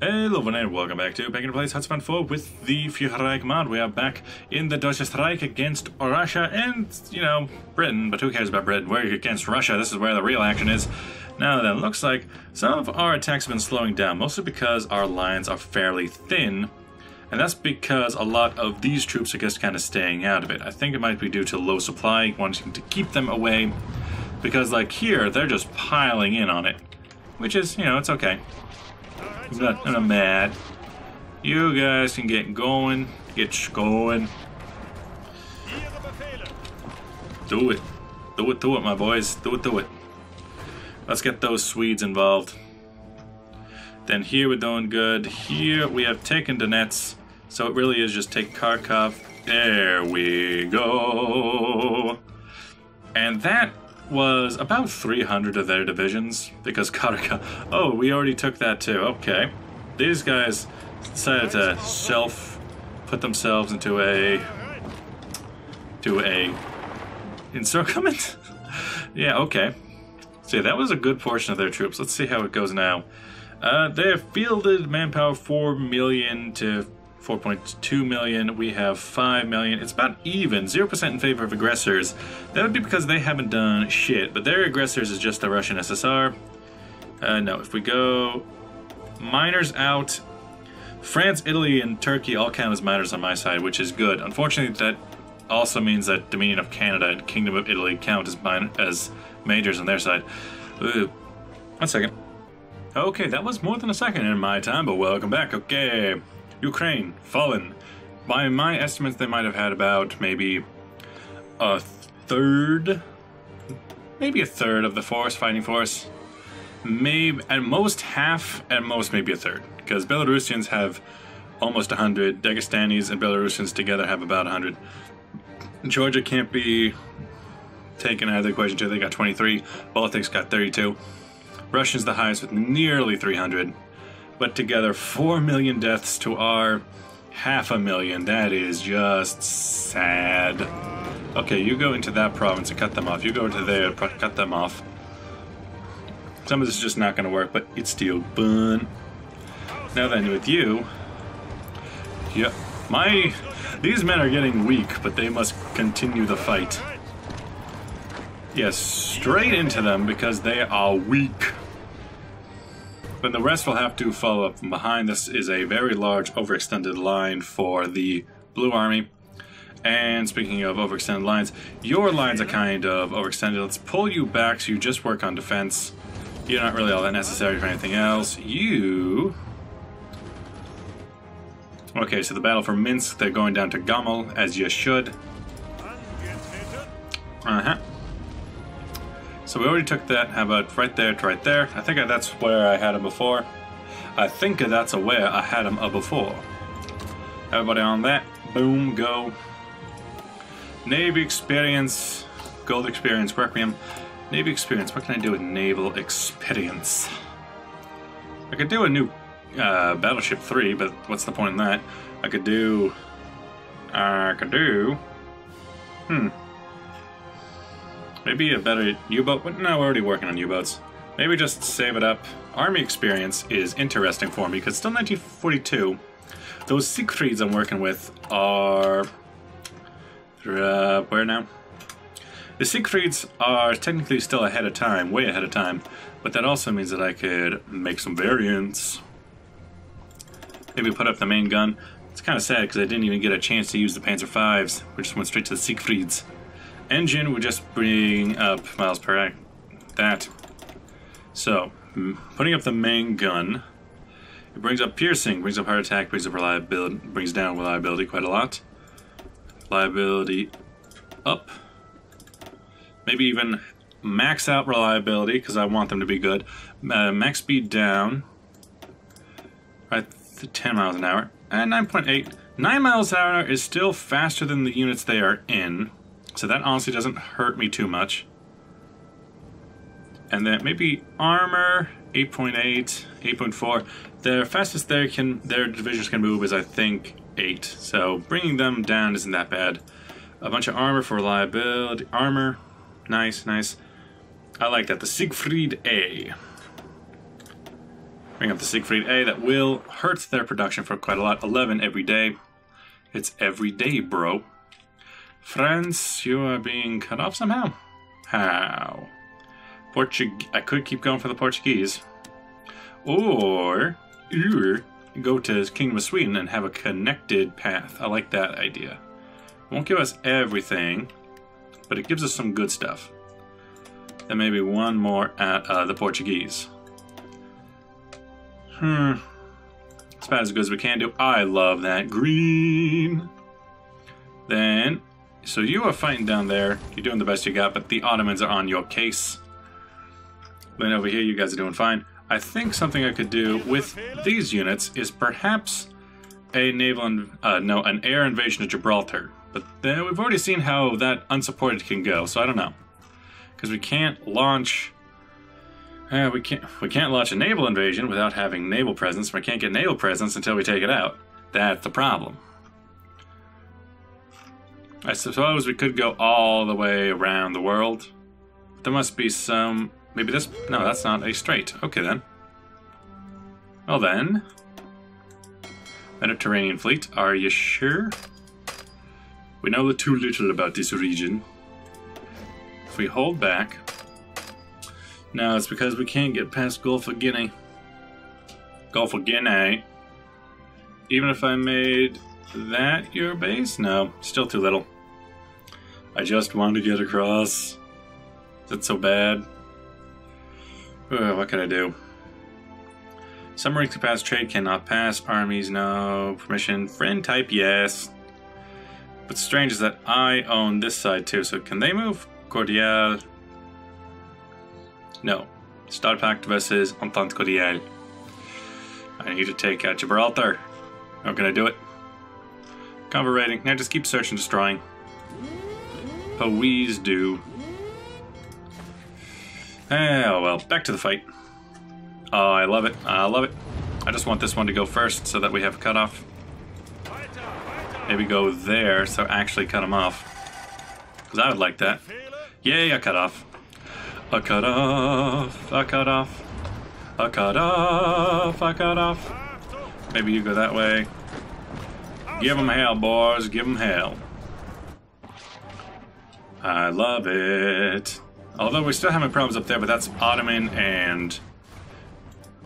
Hello and welcome back to Back in Place Hotspot 4 with the Fuhrerreich mod. We are back in the Deutsches Reich against Russia and, you know, Britain, but who cares about Britain? We're against Russia. This is where the real action is. Now then, looks like some of our attacks have been slowing down, mostly because our lines are fairly thin, and that's because a lot of these troops are just kind of staying out of it. I think it might be due to low supply, wanting to keep them away, because like here, they're just piling in on it, which is, you know, it's okay. I'm not mad. You guys can get going. Get going. Do it. Do it, my boys. Do it. Let's get those Swedes involved. Then here we're doing good. Here we have taken Donetsk. So it really is just take Kharkov. There we go. And that was about 300 of their divisions, because Kharkov... Oh, we already took that too, okay. These guys decided to put themselves into a encirclement? Yeah, okay. So yeah, that was a good portion of their troops. Let's see how it goes now. They have fielded manpower 4 million to 4.2 million. We have 5 million. It's about even. 0% in favor of aggressors. That would be because they haven't done shit, but their aggressors is just the Russian SSR. No, if we go miners out, France, Italy, and Turkey all count as miners on my side, which is good. Unfortunately, that also means that Dominion of Canada and Kingdom of Italy count as majors on their side. Ooh. 1 second. Okay, that was more than a second in my time, but welcome back. Okay. Ukraine, fallen. By my estimates, they might have had about maybe a third of the fighting force. Maybe, at most half, at most maybe a third. Because Belarusians have almost 100, Dagestanis and Belarusians together have about 100. Georgia can't be taken out of the equation too, they got 23. Baltics got 32. Russians the highest with nearly 300. But together, 4 million deaths to our 500,000. That is just sad. Okay, you go into that province and cut them off. You go into there, cut them off. Some of this is just not going to work, but it's still fun. Now then, with you... Yep. These men are getting weak, but they must continue the fight. Yes, straight into them because they are weak. Then the rest will have to follow up from behind. This is a very large overextended line for the Blue Army. And speaking of overextended lines, your lines are kind of overextended. Let's pull you back so you just work on defense. You're not really all that necessary for anything else. You... Okay, so the battle for Minsk, they're going down to Gomel, as you should. So we already took that. How about right there to right there? I think that's where I had him before. I think that's where I had him before. Everybody on that. Boom, go. Navy experience. Gold experience. Requiem. Navy experience. What can I do with naval experience? I could do a new Battleship 3, but what's the point in that? I could do... Maybe a better U-boat, but no, we're already working on U-boats. Maybe just save it up. Army experience is interesting for me, because still 1942. Those Siegfrieds I'm working with are... where now? The Siegfrieds are technically still ahead of time, way ahead of time, but that also means that I could make some variants. Maybe put up the main gun. It's kind of sad, because I didn't even get a chance to use the Panzer Vs. We just went straight to the Siegfrieds. Engine would just bring up miles per hour. That. So, putting up the main gun, it brings up piercing, brings up heart attack, brings up reliability, brings down reliability quite a lot. Reliability up. Maybe even max out reliability, because I want them to be good. Max speed down. Right, 10 miles an hour. And 9.8. 9 miles an hour is still faster than the units they are in. So that honestly doesn't hurt me too much. And then maybe armor, 8.8, 8.4. The fastest their divisions can move is, I think, 8. So bringing them down isn't that bad. A bunch of armor for reliability. Armor, nice, nice. I like that. The Siegfried A. Bring up the Siegfried A. That will hurt their production for quite a lot. 11 every day. It's every day, bro. France, you are being cut off somehow? How? I could keep going for the Portuguese. Or go to Kingdom of Sweden and have a connected path. I like that idea. It won't give us everything, but it gives us some good stuff. Then maybe one more at the Portuguese. It's about as good as we can do. I love that green. Then, so you are fighting down there. You're doing the best you got, but the Ottomans are on your case. Then over here, you guys are doing fine. I think something I could do with these units is perhaps a an air invasion of Gibraltar. But then we've already seen how that unsupported can go, so I don't know. Because we can't launch... we can't launch a naval invasion without having naval presence. We can't get naval presence until we take it out. That's the problem. I suppose we could go all the way around the world. There must be some... Maybe this... No, that's not a strait. Okay, then. Well, then. Mediterranean fleet, are you sure? We know too little about this region. If we hold back... No, it's because we can't get past Gulf of Guinea. Gulf of Guinea. Even if I made that your base? No, still too little. I just want to get across. Is it so bad? What can I do? Submarines can pass, trade cannot pass, armies no, permission, friend type yes. What's strange is that I own this side too, so can they move? Cordial. No. Star Pact versus Entente Cordiale. I need to take out Gibraltar. How can I do it? Convert rating. Now just keep searching and destroying. Please do. Oh well, back to the fight. Oh, I love it. I love it. I just want this one to go first so that we have a cutoff. Maybe go there, so actually cut him off. Because I would like that. Yay, a cutoff. A cutoff. A cutoff. A cutoff. A cutoff. Maybe you go that way. Give them hell, boys. Give them hell. I love it. Although we're still having problems up there, but that's Ottoman and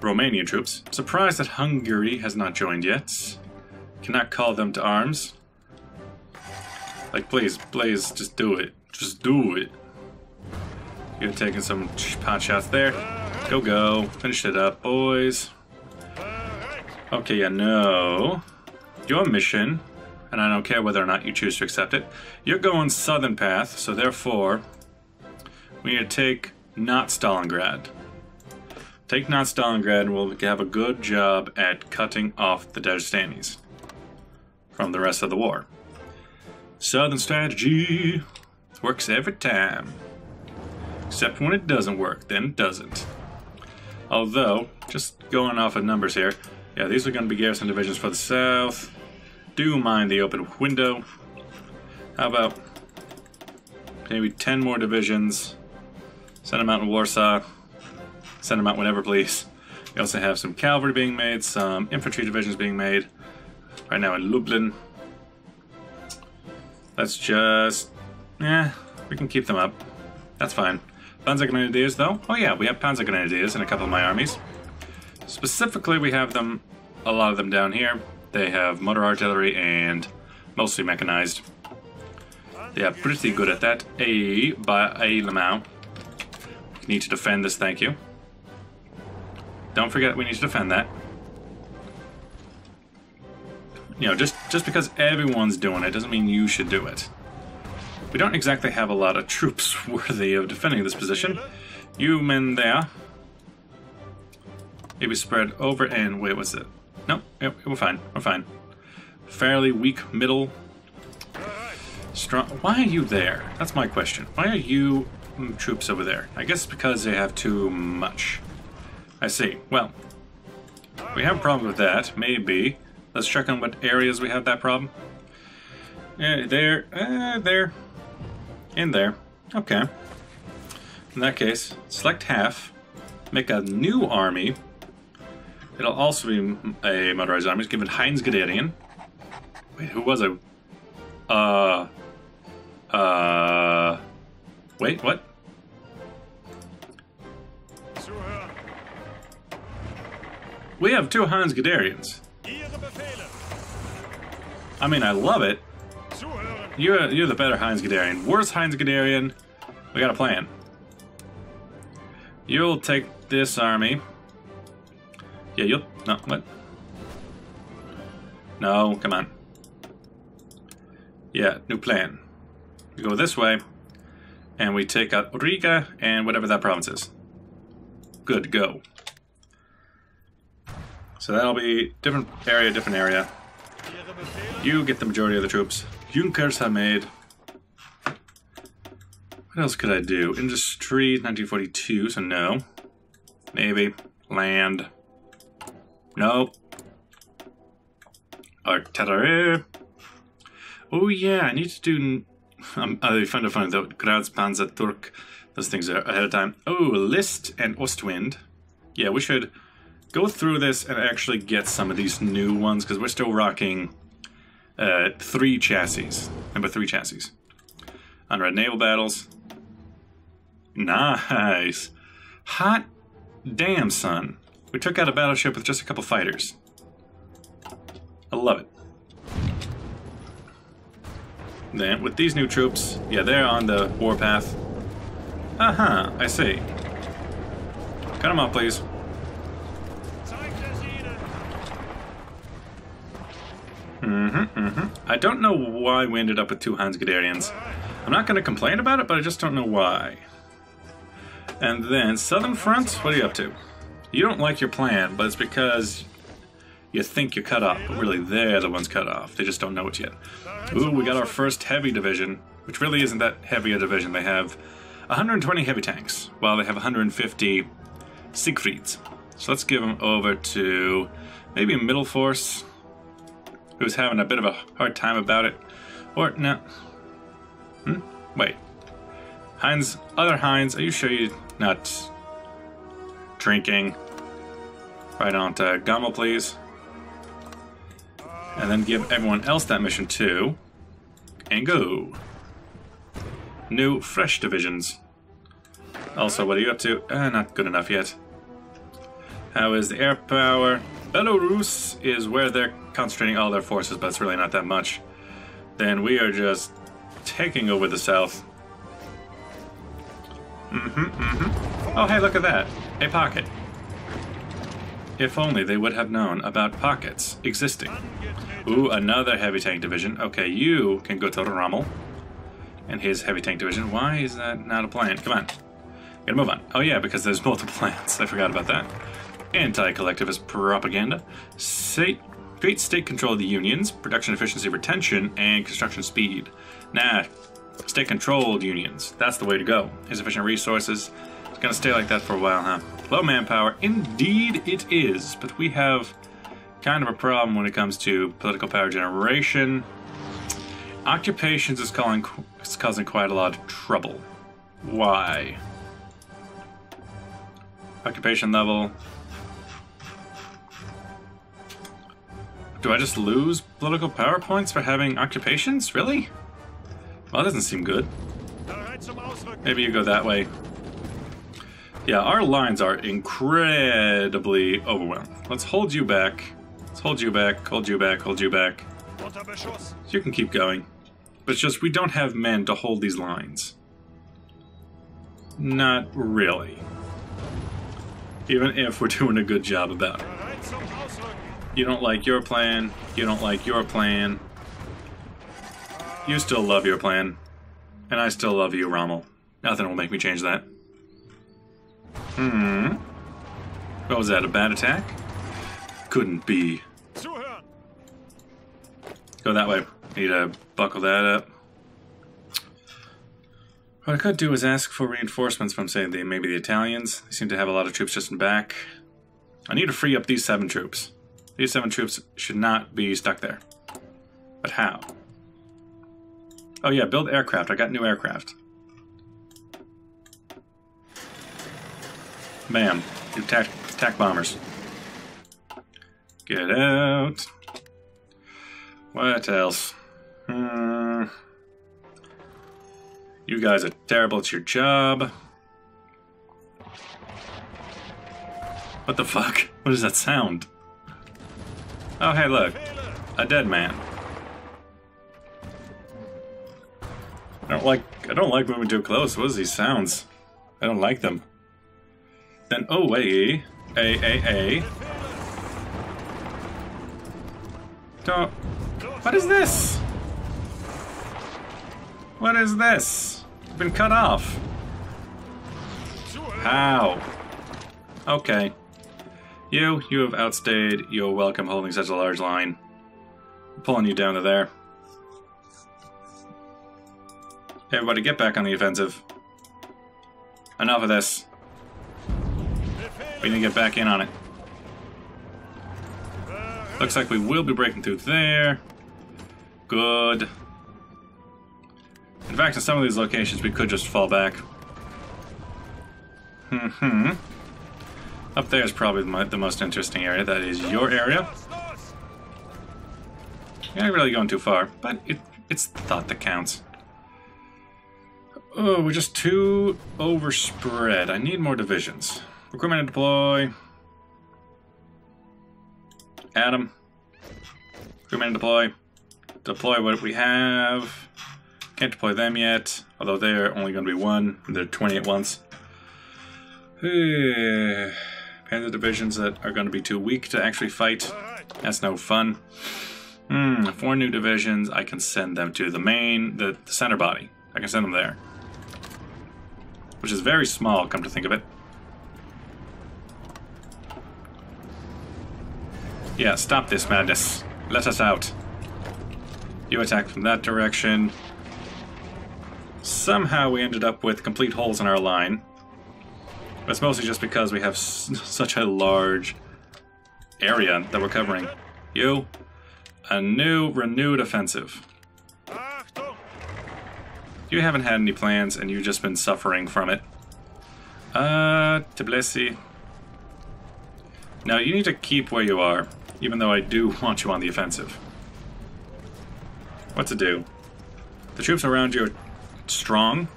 Romanian troops. Surprised that Hungary has not joined yet. Cannot call them to arms. Like, please, please, just do it. Just do it. You're taking some pot shots there. Go, go. Finish it up, boys. Okay, yeah, no. Your mission, and I don't care whether or not you choose to accept it, you're going southern path, so therefore, we need to take not Stalingrad. Take not Stalingrad, and we'll have a good job at cutting off the Dagestanis from the rest of the war. Southern strategy works every time. Except when it doesn't work, then it doesn't. Although, just going off of numbers here, yeah, these are going to be garrison divisions for the south. Do mind the open window. How about maybe 10 more divisions? Send them out in Warsaw. Send them out whenever, please. We also have some cavalry being made, some infantry divisions being made. Right now in Lublin. Let's just... we can keep them up. That's fine. Panzergrenadiers, though? Oh yeah, we have Panzergrenadiers in a couple of my armies. Specifically, we have them, a lot of them down here. They have motor artillery and mostly mechanized. They are pretty good at that. Le Mans. Need to defend this, thank you. Don't forget we need to defend that. You know, just because everyone's doing it doesn't mean you should do it. We don't exactly have a lot of troops worthy of defending this position. You men there. Maybe spread over and... Wait, what's it? No, we're fine. We're fine. Fairly weak middle. Strong. Why are you there? That's my question. Why are you troops over there? I guess because they have too much. I see. Well, we have a problem with that. Maybe. Let's check on what areas we have that problem. There. There. In there. Okay. In that case, select half. Make a new army. It'll also be a motorized army. It's given Heinz Guderian. Wait, who was it? Wait, what? We have 2 Heinz Guderians. I mean, I love it. You're the better Heinz Guderian. Worse Heinz Guderian. We got a plan. You'll take this army. Yeah, you'll... No, what? No, come on. Yeah, new plan. We go this way, and we take out Riga and whatever that province is. Good, go. So that'll be different area. You get the majority of the troops. Junkers are made. What else could I do? Industry, 1942, so no. Navy, land. Nope. Artillery. Oh yeah, I need to do... I found the Graz, Panzer, Turk. Those things are ahead of time. Oh, List and Ostwind. Yeah, we should go through this and actually get some of these new ones, because we're still rocking 3 chassis. Number 3 chassis. Unread naval battles. Nice. Hot damn, son. We took out a battleship with just a couple fighters. I love it. Then, with these new troops, yeah, they're on the warpath. Uh-huh, I see. Cut them off, please. I don't know why we ended up with 2 Heinz Guderians. I'm not going to complain about it, but I just don't know why. And then, Southern Front, what are you up to? You don't like your plan, but it's because you think you're cut off, but really they're the ones cut off. They just don't know it yet. Ooh, we got our first heavy division, which really isn't that heavy a division. They have 120 heavy tanks, while they have 150 Siegfrieds. So let's give them over to maybe a middle force, who's having a bit of a hard time about it. Or, no. Wait. Heinz, other Heinz, are you sure you're not drinking? Right on to Gamo, please. And then give everyone else that mission too. And go. New, fresh divisions. Also, what are you up to? Not good enough yet. How is the air power? Belarus is where they're concentrating all their forces, but it's really not that much. Then we are just taking over the south. Oh, hey, look at that. A pocket. If only they would have known about pockets existing. Ooh, another heavy tank division. Okay, you can go to Rommel and his heavy tank division. Why is that not a plan? Come on. Gotta move on. Oh yeah, because there's multiple plans. I forgot about that. Anti-collectivist propaganda. Great state control of the unions. Production efficiency, retention, and construction speed. Nah. State-controlled unions. That's the way to go. Insufficient resources. It's gonna stay like that for a while, huh? Low manpower. Indeed it is. But we have kind of a problem when it comes to political power generation. Occupations is causing quite a lot of trouble. Why? Occupation level. Do I just lose political power points for having occupations? Really? Well, that doesn't seem good. Maybe you go that way. Yeah, our lines are incredibly overwhelmed. Let's hold you back. Let's hold you back, hold you back, hold you back. You can keep going. But it's just we don't have men to hold these lines. Not really. Even if we're doing a good job about it. You don't like your plan. You don't like your plan. You still love your plan. And I still love you, Rommel. Nothing will make me change that. What was that, a bad attack? Couldn't be. Go that way. Need to buckle that up. What I could do is ask for reinforcements from, say, maybe the Italians. They seem to have a lot of troops just in back. I need to free up these 7 troops. These 7 troops should not be stuck there. But how? Oh yeah, build aircraft. I got new aircraft. Bam. New attack bombers. Get out. What else? You guys are terrible at your job. What the fuck? What does that sound? Oh, hey, look. A dead man. I don't like moving too close. What is these sounds? I don't like them. Then, oh, wait. Don't. What is this? What is this? I've been cut off. How? Okay. You have outstayed your welcome holding such a large line. I'm pulling you down to there. Everybody get back on the offensive. Enough of this. We need to get back in on it. Looks like we will be breaking through there. Good. In fact, in some of these locations, we could just fall back. Up there is probably the most interesting area. That is your area. You're not really going too far, but it's the thought that counts. Oh, we're just too overspread. I need more divisions. Recruitment and deploy. Adam. Recruitment and deploy. Deploy what we have. Can't deploy them yet, although they're only going to be one. They're 20 at once. Panzer divisions that are going to be too weak to actually fight. That's no fun. 4 new divisions. I can send them to the main, the center body. I can send them there. Which is very small, come to think of it. Yeah, stop this madness. Let us out. You attack from that direction. Somehow we ended up with complete holes in our line. That's mostly just because we have such a large area that we're covering. You, a new, renewed offensive. You haven't had any plans, and you've just been suffering from it. Tbilisi. Now, you need to keep where you are, even though I do want you on the offensive. What to do? The troops around you are strong,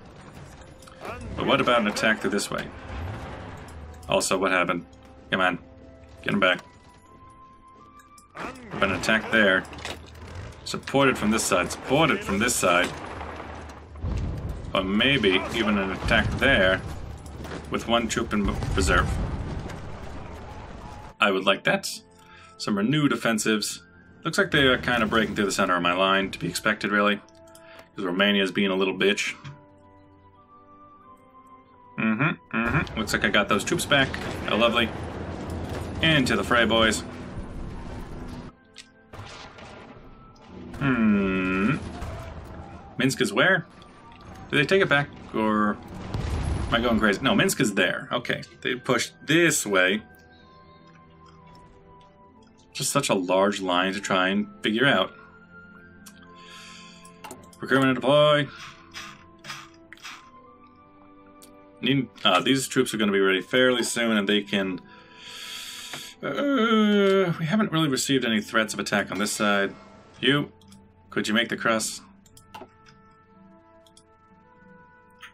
but what about an attack through this way? Also, what happened? Come on, get him back. But an attack there. Supported from this side, supported from this side. Or maybe even an attack there with 1 troop in reserve. I would like that. Some renewed offensives. Looks like they are kind of breaking through the center of my line, to be expected, really. Because Romania is being a little bitch. Looks like I got those troops back. Oh, lovely. Into the fray, boys. Minsk is where? Did they take it back, or am I going crazy? No, Minsk is there. Okay, they pushed this way. Just such a large line to try and figure out. Procurement and deploy. These troops are going to be ready fairly soon, and they can... we haven't really received any threats of attack on this side. You, could you make the cross?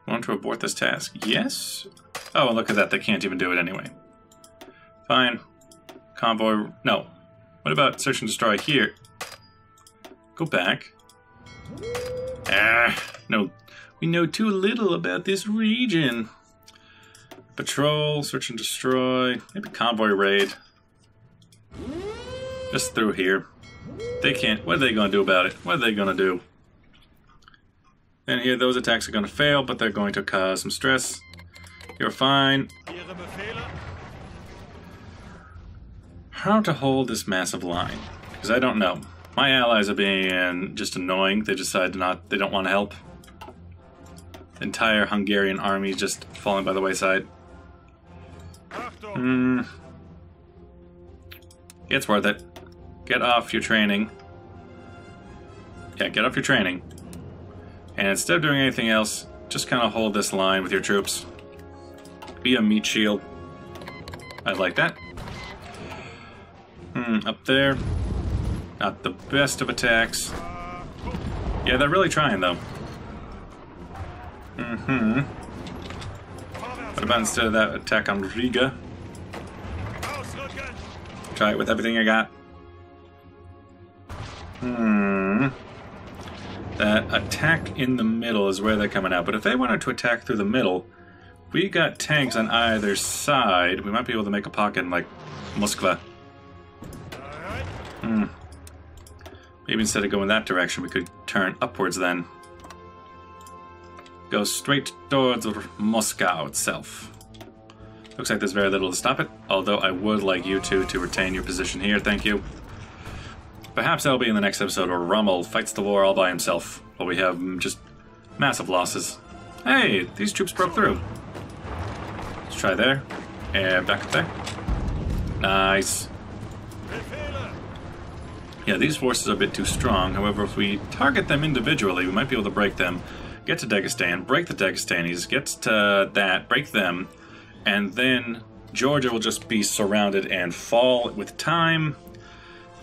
Want to abort this task? Yes? Oh, look at that. They can't even do it anyway. Fine. Convoy... No. What about search and destroy here? Go back. No. We know too little about this region. Patrol, search and destroy. Maybe convoy raid. Just through here. They can't... What are they going to do about it? What are they going to do? And here, those attacks are going to fail, but they're going to cause some stress. You're fine. How to hold this massive line? Because I don't know. My allies are being just annoying. They decide they don't want to help. The entire Hungarian army is just falling by the wayside. It's worth it. Get off your training. Yeah, get off your training. And instead of doing anything else, just kind of hold this line with your troops. Be a meat shield. I like that. Up there. Not the best of attacks. Yeah, they're really trying, though. What about instead of that attack on Riga? Try it with everything I got. That attack in the middle is where they're coming out. But if they wanted to attack through the middle, we got tanks on either side. We might be able to make a pocket in, like, Moskva. Maybe instead of going that direction, we could turn upwards then. Go straight towards Moscow itself. Looks like there's very little to stop it, although I would like you two to retain your position here, thank you. Perhaps that'll be in the next episode where Rommel fights the war all by himself, while we have just massive losses. Hey, these troops broke through. Let's try there, and back up there. Nice. Yeah, these forces are a bit too strong, however, if we target them individually, we might be able to break them. Get to Dagestan, break the Dagestanis, get to that, break them, and then Georgia will just be surrounded and fall with time.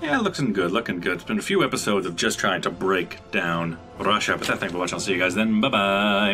Yeah, looking good, looking good. It's been a few episodes of just trying to break down Russia, but thanks for watching. I'll see you guys then. Bye-bye.